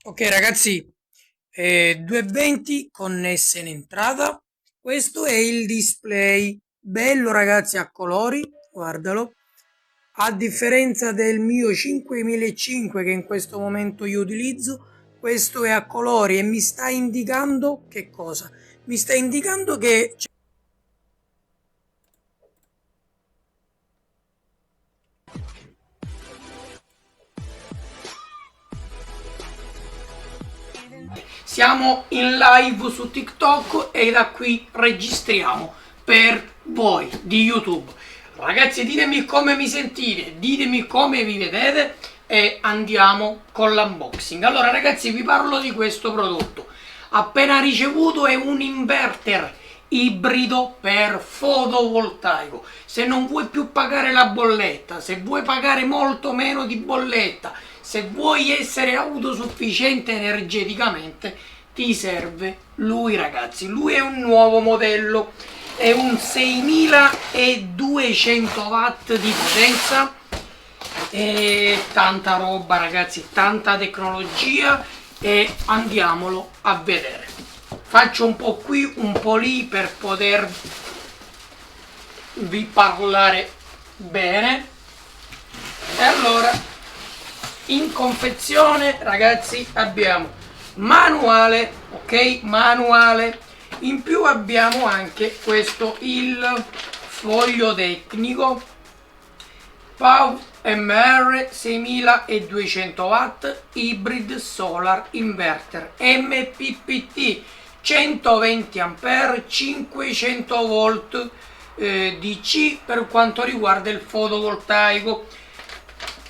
Ok ragazzi, 220 connesse in entrata. Questo è il display, bello ragazzi a colori, guardalo. A differenza del mio 5005 che in questo momento io utilizzo, questo è a colori e mi sta indicando che cosa? Mi sta indicando che siamo in live su TikTok e da qui registriamo per voi di YouTube. Ragazzi, ditemi come mi sentite, ditemi come vi vedete e andiamo con l'unboxing. Allora ragazzi, vi parlo di questo prodotto. Appena ricevuto è un inverter ibrido per fotovoltaico. Se non vuoi più pagare la bolletta, se vuoi pagare molto meno di bolletta, se vuoi essere autosufficiente energeticamente, ti serve lui ragazzi. Lui è un nuovo modello, è un 6200 watt di potenza e tanta roba ragazzi, tanta tecnologia e andiamolo a vedere. Faccio un po' qui, un po' lì per potervi parlare bene. E allora, in confezione ragazzi abbiamo manuale, ok? Manuale. In più abbiamo anche questo, il foglio tecnico PowerMR 6200 watt Hybrid Solar Inverter MPPT 120 ampere 500 volt DC per quanto riguarda il fotovoltaico.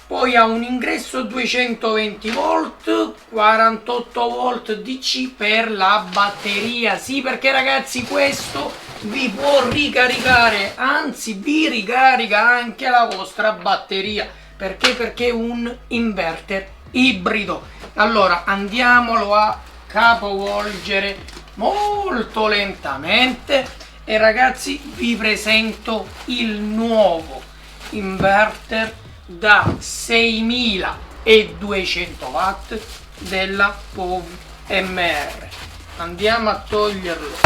Poi ha un ingresso 220 volt 48 volt DC per la batteria. Sì, perché ragazzi questo vi può ricaricare, anzi vi ricarica anche la vostra batteria. Perché? Perché è un inverter ibrido. Allora andiamolo a capovolgere molto lentamente e ragazzi vi presento il nuovo inverter da 6200 watt della PowerMR. Andiamo a toglierlo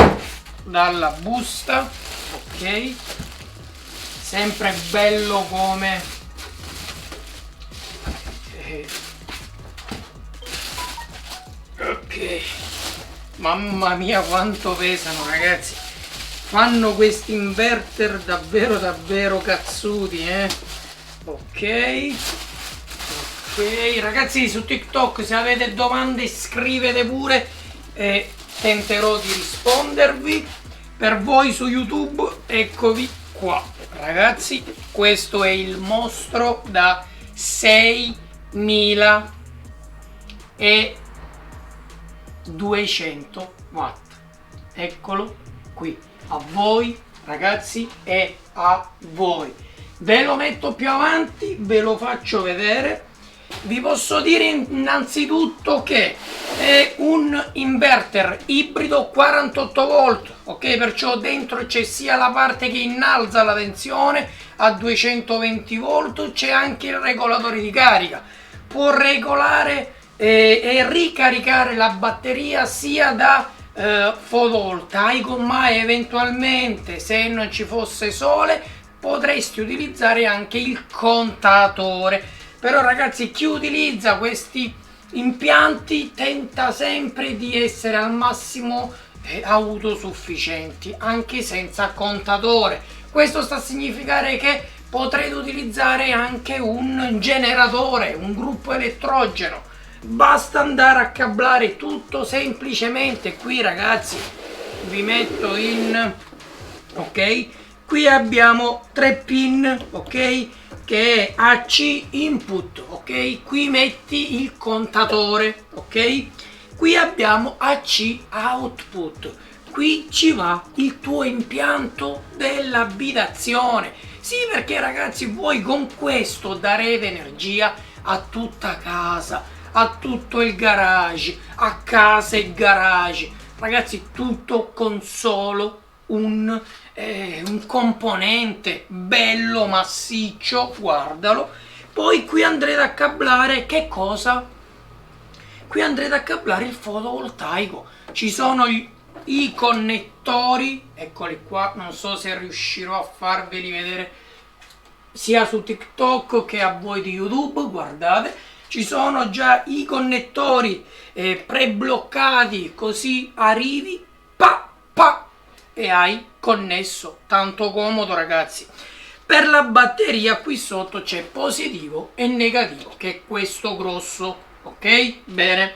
dalla busta, ok? Sempre bello come ok, mamma mia quanto pesano ragazzi, fanno questi inverter davvero davvero cazzuti, ok. Ok ragazzi, su TikTok se avete domande scrivete pure e tenterò di rispondervi. Per voi su YouTube eccovi qua ragazzi, questo è il mostro da 6200 watt, eccolo qui, a voi ragazzi e a voi. Ve lo metto più avanti, ve lo faccio vedere. Vi posso dire innanzitutto che è un inverter ibrido 48 volt, ok? Perciò dentro c'è sia la parte che innalza la tensione a 220 volt, c'è anche il regolatore di carica. Può regolare e ricaricare la batteria sia da fotovoltaico, ma eventualmente se non ci fosse sole potresti utilizzare anche il contatore. Però ragazzi, chi utilizza questi impianti tenta sempre di essere al massimo autosufficienti anche senza contatore. Questo sta a significare che potrete utilizzare anche un generatore, un gruppo elettrogeno. Basta andare a cablare tutto semplicemente. Qui ragazzi vi metto in ok, qui abbiamo 3 pin, ok, che è AC input, ok, qui metti il contatore, ok, qui abbiamo AC output, qui ci va il tuo impianto dell'abitazione. Sì, perché ragazzi voi con questo darete energia a tutta casa, a tutto il garage, a casa e garage, ragazzi, tutto con solo un componente bello massiccio, guardalo. Poi qui andrete a cablare che cosa? qui andrete a cablare il fotovoltaico. Ci sono i connettori, eccoli qua, non so se riuscirò a farveli vedere sia su TikTok che a voi di YouTube, guardate, ci sono già i connettori pre-bloccati, così arrivi, e hai connesso, tanto comodo ragazzi. Per la batteria qui sotto c'è positivo e negativo, che è questo grosso, ok? Bene.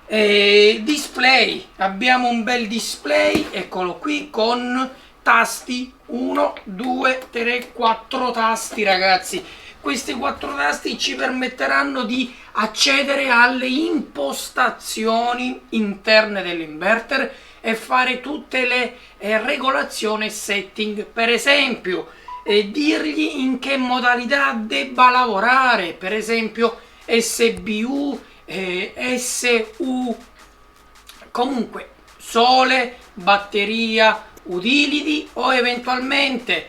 Display, abbiamo un bel display, eccolo qui, con tasti 1, 2, 3, 4 tasti ragazzi. Questi 4 tasti ci permetteranno di accedere alle impostazioni interne dell'inverter e fare tutte le regolazioni e setting, per esempio dirgli in che modalità debba lavorare, per esempio SBU, SU, comunque sole, batteria, utility o eventualmente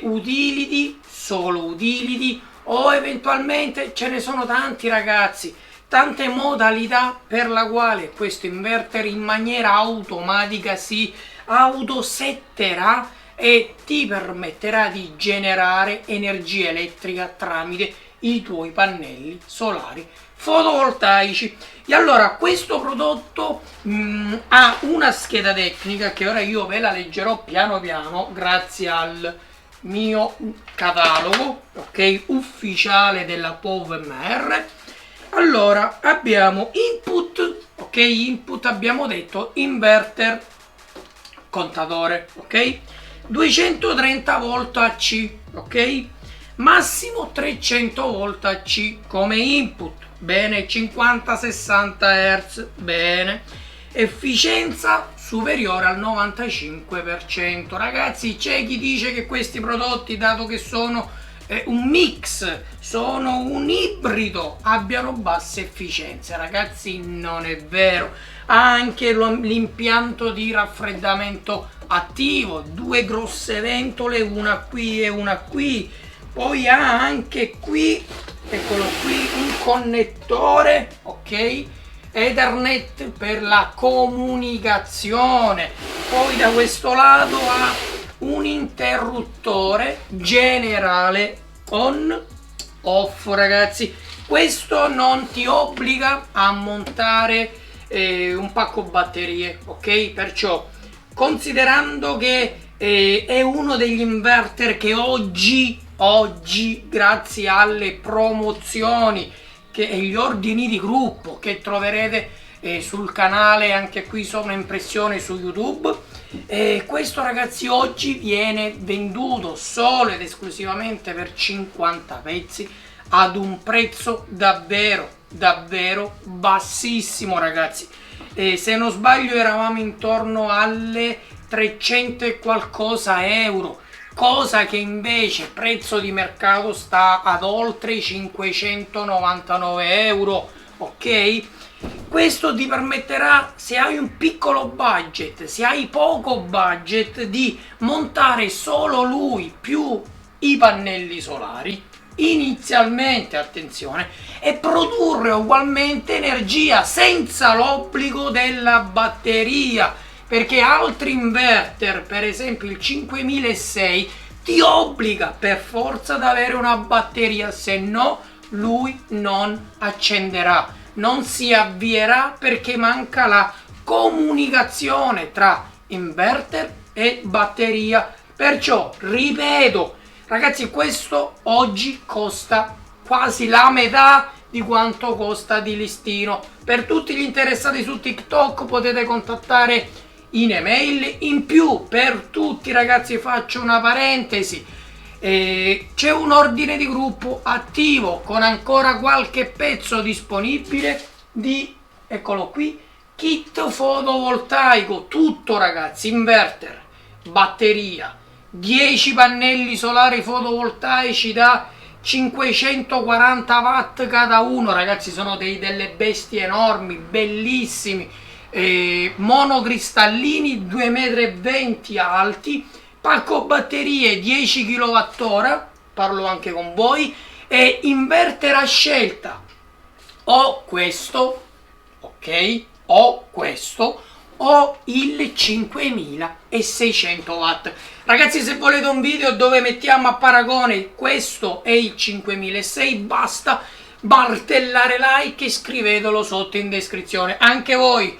utility, solo utility o eventualmente ce ne sono tanti ragazzi, tante modalità per la quale questo inverter in maniera automatica si autosetterà e ti permetterà di generare energia elettrica tramite i tuoi pannelli solari fotovoltaici. E allora questo prodotto ha una scheda tecnica che ora io ve la leggerò piano piano grazie al mio catalogo, ok, ufficiale della POVMR. Allora abbiamo input, ok, input abbiamo detto inverter contatore, ok, 230 volt AC, ok, massimo 300 volt AC come input, bene, 50-60 Hz, bene, efficienza superiore al 95%. Ragazzi, c'è chi dice che questi prodotti, dato che sono un mix, sono un ibrido, abbiano basse efficienze. Ragazzi, non è vero. Ha anche l'impianto di raffreddamento attivo, 2 grosse ventole, una qui e una qui. Poi ha anche qui, eccolo qui, un connettore, ok, Ethernet per la comunicazione. Poi da questo lato ha un interruttore generale on off. Ragazzi, questo non ti obbliga a montare un pacco batterie, ok? Perciò, considerando che è uno degli inverter che oggi grazie alle promozioni e gli ordini di gruppo che troverete sul canale, anche qui sono impressioni su YouTube, questo ragazzi oggi viene venduto solo ed esclusivamente per 50 pezzi ad un prezzo davvero bassissimo ragazzi. Se non sbaglio eravamo intorno alle 300 e qualcosa euro, cosa che invece prezzo di mercato sta ad oltre i 599 euro, ok? Questo ti permetterà, se hai un piccolo budget, se hai poco budget, di montare solo lui più i pannelli solari inizialmente, attenzione, e produrre ugualmente energia senza l'obbligo della batteria, perché altri inverter, per esempio il 5006, ti obbliga per forza ad avere una batteria, se no lui non accenderà, non si avvierà, perché manca la comunicazione tra inverter e batteria. Perciò ripeto ragazzi, questo oggi costa quasi la metà di quanto costa di listino. Per tutti gli interessati su TikTok potete contattare in email. In più, per tutti ragazzi, faccio una parentesi, c'è un ordine di gruppo attivo con ancora qualche pezzo disponibile di, eccolo qui, kit fotovoltaico, tutto ragazzi, inverter, batteria, 10 pannelli solari fotovoltaici da 540 watt cada uno, ragazzi, sono delle bestie enormi, bellissimi, monocristallini 2,20 m alti, pacco batterie 10 kWh, parlo anche con voi, e inverter a scelta, o questo ok? O questo o il 5600 watt. Ragazzi, se volete un video dove mettiamo a paragone questo e il 5600, basta martellare like e scrivetelo sotto in descrizione. Anche voi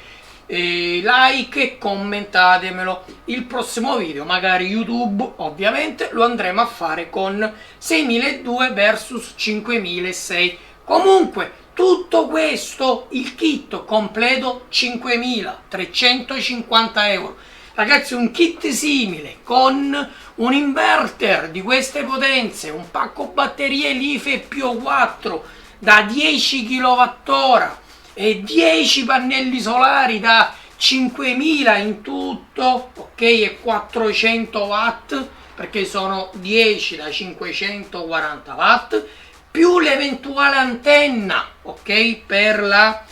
like e commentatemelo. Il prossimo video, magari YouTube ovviamente, lo andremo a fare con 6200 versus 5600. Comunque tutto questo, il kit completo 5.350 euro. Ragazzi, un kit simile con un inverter di queste potenze, un pacco batterie LiFe Pio 4 da 10 kWh e 10 pannelli solari da 5.000 in tutto, ok, e 400 watt perché sono 10 da 540 watt, più l'eventuale antenna, ok, per la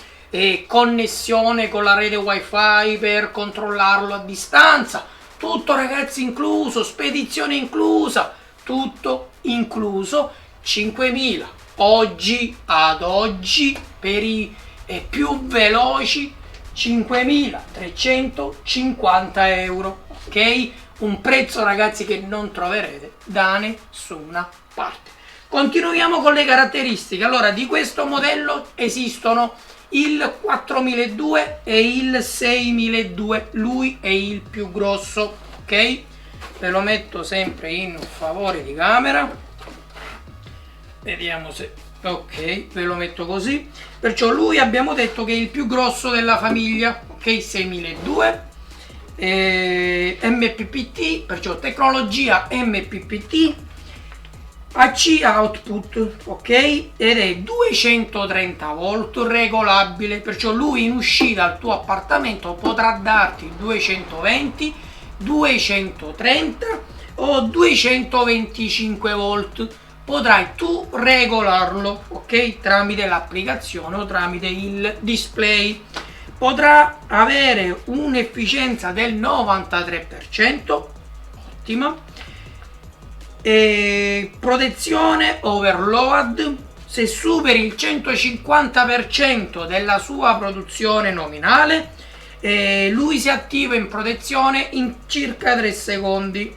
connessione con la rete wifi, per controllarlo a distanza. Tutto, ragazzi, incluso, spedizione inclusa, tutto incluso. 5.000 oggi ad oggi per i più veloci, 5.350 euro, ok? Un prezzo, ragazzi, che non troverete da nessuna parte. Continuiamo con le caratteristiche. Allora, di questo modello esistono il 4200 e il 6200, lui è il più grosso, ok? Ve lo metto sempre in favore di camera, vediamo se ok, ve lo metto così. Perciò lui abbiamo detto che è il più grosso della famiglia, ok? 6200 MPPT, perciò tecnologia MPPT, AC output, ok? Ed è 230 volt regolabile, perciò lui in uscita al tuo appartamento potrà darti 220, 230 o 225 volt. Potrai tu regolarlo, ok? Tramite l'applicazione o tramite il display. Potrà avere un'efficienza del 93%, ottima. Protezione overload, se superi il 150% della sua produzione nominale, lui si attiva in protezione in circa 3 secondi.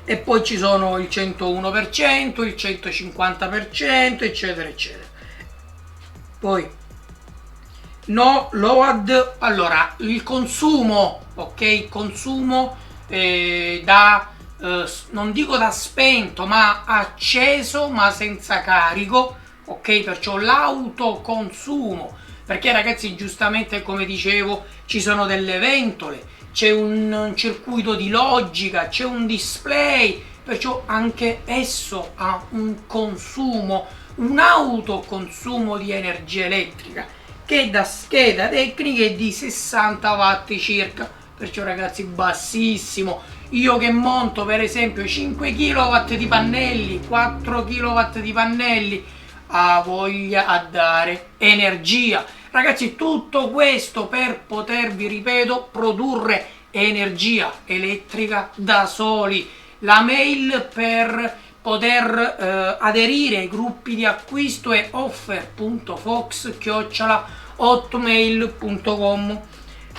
E poi ci sono il 101%, il 150%, eccetera eccetera. Poi no load, allora il consumo, ok, consumo non dico da spento, ma acceso ma senza carico, ok? Perciò l'autoconsumo, perché, ragazzi, giustamente, come dicevo, ci sono delle ventole, c'è un circuito di logica, c'è un display, perciò anche esso ha un consumo, un autoconsumo di energia elettrica che da scheda tecnica è di 60 watt circa, perciò, ragazzi, bassissimo. Io che monto per esempio 5 kW di pannelli, 4 kW di pannelli, ha voglia a dare energia. Ragazzi, tutto questo per potervi, ripeto, produrre energia elettrica da soli. La mail per poter aderire ai gruppi di acquisto è offer.fox@hotmail.com.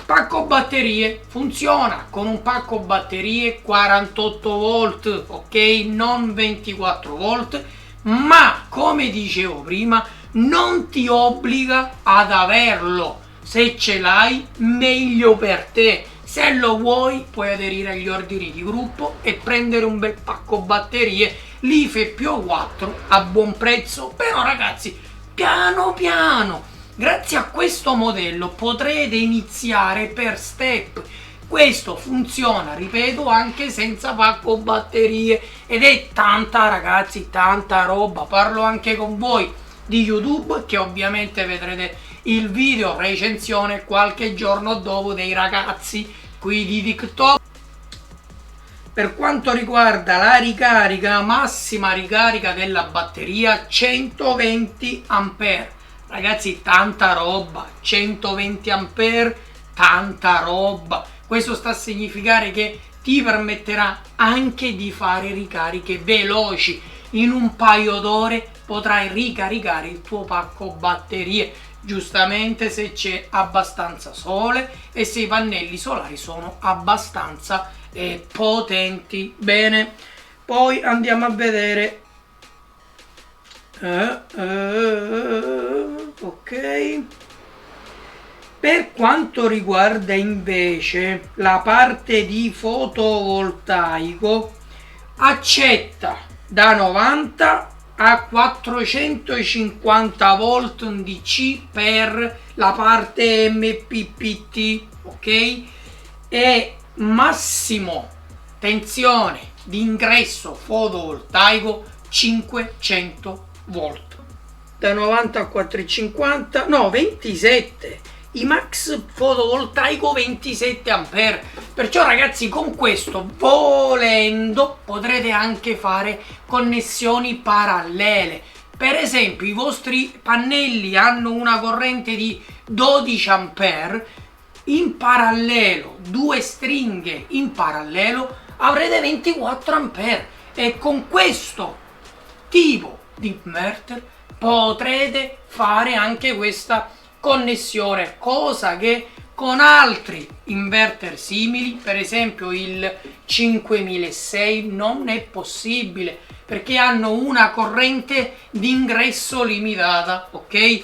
Pacco batterie, funziona con un pacco batterie 48 volt, ok, non 24 volt, ma come dicevo prima non ti obbliga ad averlo. Se ce l'hai, meglio per te. Se lo vuoi, puoi aderire agli ordini di gruppo e prendere un bel pacco batterie LiFe Pio 4 a buon prezzo. Però, ragazzi, piano piano, grazie a questo modello potrete iniziare per step. Questo funziona, ripeto, anche senza pacco batterie ed è tanta, ragazzi, tanta roba. Parlo anche con voi di YouTube, che ovviamente vedrete il video recensione qualche giorno dopo dei ragazzi qui di TikTok. Per quanto riguarda la ricarica, massima ricarica della batteria 120 ampere. Ragazzi, tanta roba, 120 ampere, tanta roba. Questo sta a significare che ti permetterà anche di fare ricariche veloci. In un paio d'ore potrai ricaricare il tuo pacco batterie, giustamente se c'è abbastanza sole e se i pannelli solari sono abbastanza potenti. Bene, poi andiamo a vedere ok. Per quanto riguarda invece la parte di fotovoltaico, accetta da 90 a 450 volt DC per la parte MPPT, ok? E massimo tensione di ingresso fotovoltaico 500 volt. Da 90 a 450, no, 27. I max fotovoltaico 27 ampere. Perciò ragazzi, con questo, volendo, potrete anche fare connessioni parallele. Per esempio, i vostri pannelli hanno una corrente di 12 ampere, in parallelo, due stringhe in parallelo, avrete 24 ampere e con questo tipo di inverter potrete fare anche questa connessione, cosa che con altri inverter simili, per esempio il 5006, non è possibile perché hanno una corrente di ingresso limitata, ok?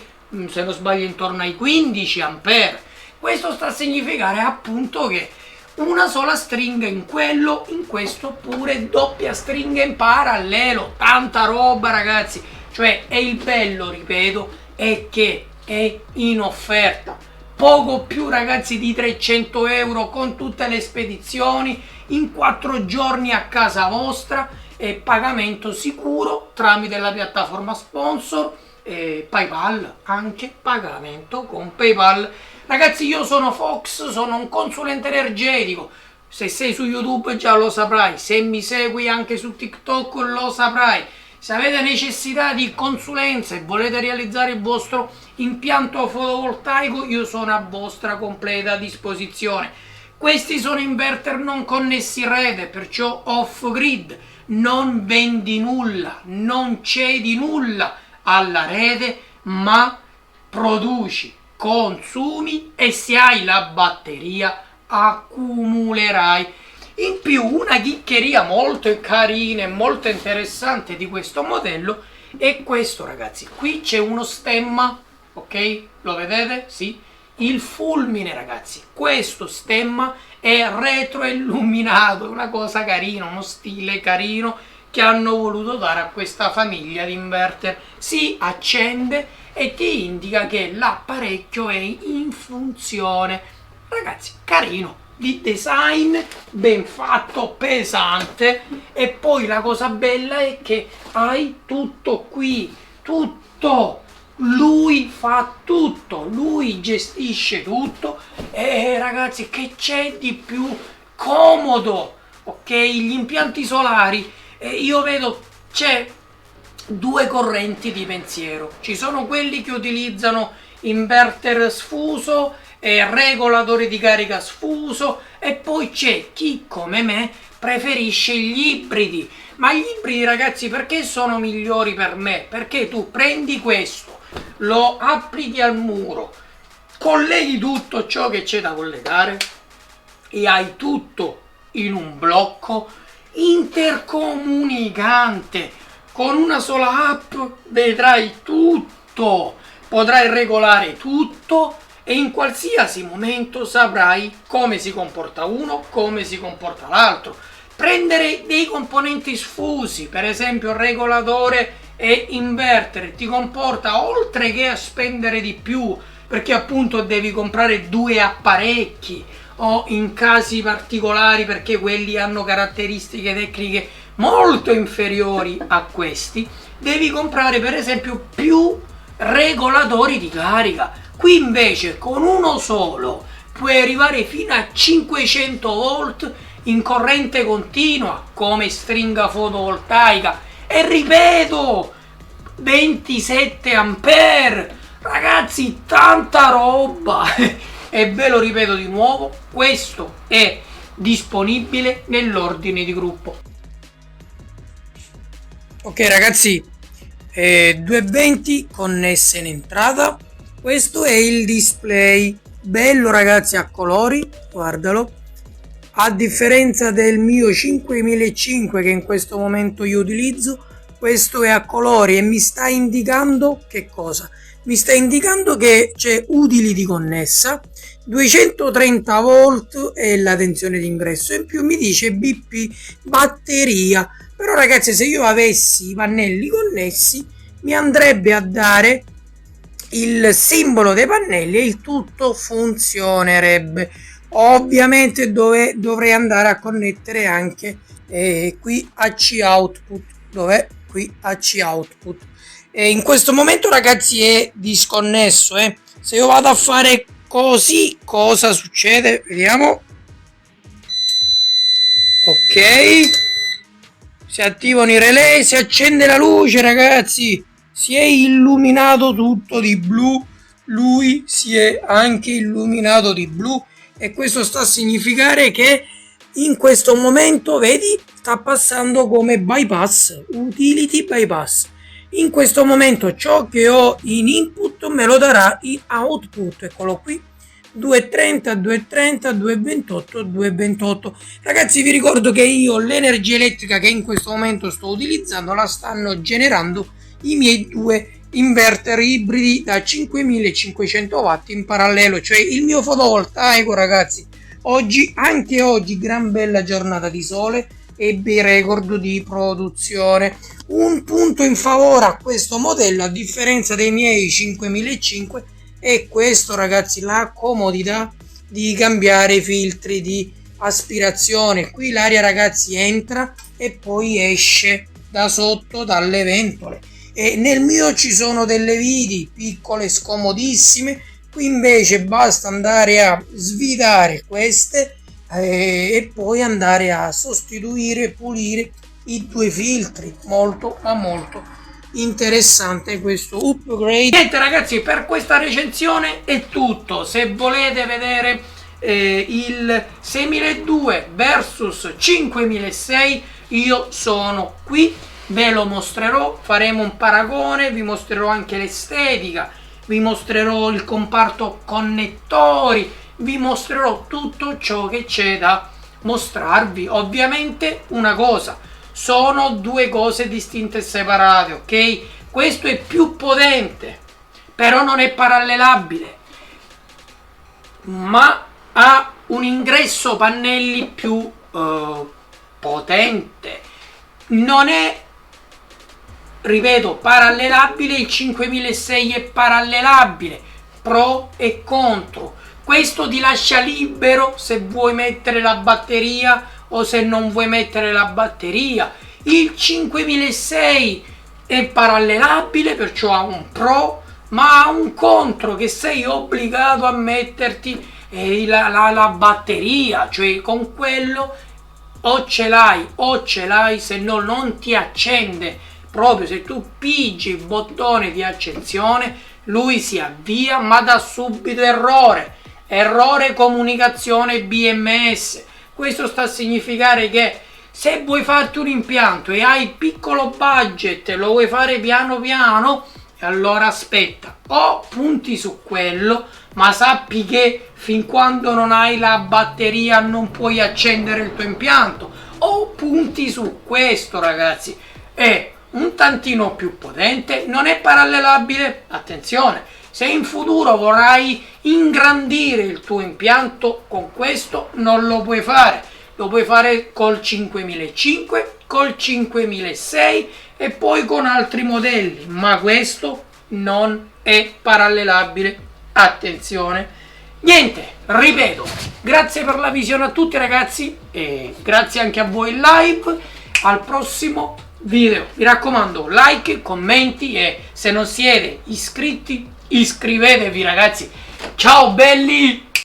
Se non sbaglio intorno ai 15 ampere. Questo sta a significare appunto che una sola stringa in quello, in questo pure doppia stringa in parallelo, tanta roba ragazzi. Cioè, è il bello, ripeto, è che è in offerta poco più ragazzi di 300 euro con tutte le spedizioni in 4 giorni a casa vostra e pagamento sicuro tramite la piattaforma sponsor e PayPal, anche pagamento con PayPal. Ragazzi, io sono Fox, sono un consulente energetico. Se sei su YouTube già lo saprai, se mi segui anche su TikTok lo saprai. Se avete necessità di consulenza e volete realizzare il vostro impianto fotovoltaico, io sono a vostra completa disposizione. Questi sono inverter non connessi in rete, perciò off grid, non vendi nulla, non cedi nulla alla rete, ma produci, consumi e se hai la batteria accumulerai. In più, una chiccheria molto carina e molto interessante di questo modello è questo ragazzi. Qui c'è uno stemma, ok? Lo vedete? Sì. Il fulmine ragazzi, questo stemma è retroilluminato, una cosa carina, uno stile carino che hanno voluto dare a questa famiglia di inverter. Si accende e ti indica che l'apparecchio è in funzione. Ragazzi, carino, di design ben fatto, pesante. E poi la cosa bella è che hai tutto qui, tutto. Lui fa tutto, lui gestisce tutto e ragazzi, che c'è di più comodo, ok? Gli impianti solari, io vedo c'è due correnti di pensiero. Ci sono quelli che utilizzano inverter sfuso e regolatore di carica sfuso e poi c'è chi come me preferisce gli ibridi. Ma gli ibridi ragazzi, perché sono migliori per me? Perché tu prendi questo, lo applichi al muro, colleghi tutto ciò che c'è da collegare e hai tutto in un blocco intercomunicante. Con una sola app vedrai tutto, potrai regolare tutto e in qualsiasi momento saprai come si comporta uno, come si comporta l'altro. Prendere dei componenti sfusi, per esempio regolatore e inverter, ti comporta, oltre che a spendere di più, perché appunto devi comprare due apparecchi o in casi particolari perché quelli hanno caratteristiche tecniche molto inferiori a questi, devi comprare per esempio più regolatori di carica. Qui invece con uno solo puoi arrivare fino a 500 volt in corrente continua come stringa fotovoltaica e ripeto 27 ampere. Ragazzi, tanta roba. E ve lo ripeto di nuovo, questo è disponibile nell'ordine di gruppo. Ok ragazzi, 220 connesse in entrata. Questo è il display, bello ragazzi, a colori, guardalo, a differenza del mio 5005 che in questo momento io utilizzo. Questo è a colori e mi sta indicando che cosa? Mi sta indicando che c'è utili di connessa, 230 volt è la tensione d'ingresso, in più mi dice BP batteria. Però ragazzi, se io avessi i pannelli connessi mi andrebbe a dare il simbolo dei pannelli e il tutto funzionerebbe. Ovviamente dovrei andare a connettere anche qui AC output. Dov'è? Qui AC output. E in questo momento ragazzi è disconnesso. Se io vado a fare così, cosa succede? Vediamo. Ok, si attivano i relay, si accende la luce ragazzi, si è illuminato tutto di blu, lui si è anche illuminato di blu e questo sta a significare che in questo momento, vedi, sta passando come bypass, utility bypass. In questo momento ciò che ho in input me lo darà in output, eccolo qui, 230, 230, 228, 228. Ragazzi, vi ricordo che io l'energia elettrica che in questo momento sto utilizzando la stanno generando i miei due inverter ibridi da 5500 watt in parallelo, cioè il mio fotovoltaico ragazzi. Anche oggi, gran bella giornata di sole e bei record di produzione. Un punto in favore a questo modello, a differenza dei miei 5500, è questo ragazzi, la comodità di cambiare i filtri di aspirazione. Qui l'aria ragazzi entra e poi esce da sotto dalle ventole, e nel mio ci sono delle viti piccole scomodissime. Qui invece basta andare a svidare queste e poi andare a sostituire, pulire i due filtri. Molto ma molto interessante questo upgrade. Niente ragazzi, per questa recensione è tutto. Se volete vedere il 6002 versus 5006 io sono qui, ve lo mostrerò, faremo un paragone, vi mostrerò anche l'estetica, vi mostrerò il comparto connettori, vi mostrerò tutto ciò che c'è da mostrarvi. Ovviamente una cosa, sono due cose distinte e separate, ok? Questo è più potente, però non è parallelabile, ma ha un ingresso pannelli più potente. Non è, ripeto, parallelabile. Il 5006 è parallelabile, pro e contro. Questo ti lascia libero se vuoi mettere la batteria o se non vuoi mettere la batteria. Il 5006 è parallelabile, perciò ha un pro, ma ha un contro, che sei obbligato a metterti la batteria, cioè con quello o ce l'hai, se no non ti accende. Proprio se tu pigi il bottone di accensione lui si avvia, ma dà subito errore comunicazione BMS. Questo sta a significare che se vuoi farti un impianto e hai piccolo budget, lo vuoi fare piano piano, allora aspetta, o punti su quello, ma sappi che fin quando non hai la batteria non puoi accendere il tuo impianto, o punti su questo ragazzi. È un tantino più potente, non è parallelabile, attenzione. Se in futuro vorrai ingrandire il tuo impianto con questo, non lo puoi fare. Lo puoi fare col 5005, col 5006 e poi con altri modelli, ma questo non è parallelabile. Attenzione. Niente, ripeto, grazie per la visione a tutti ragazzi e grazie anche a voi in live. Al prossimo video, mi raccomando, like, commenti e se non siete iscritti iscrivetevi ragazzi. Ciao belli!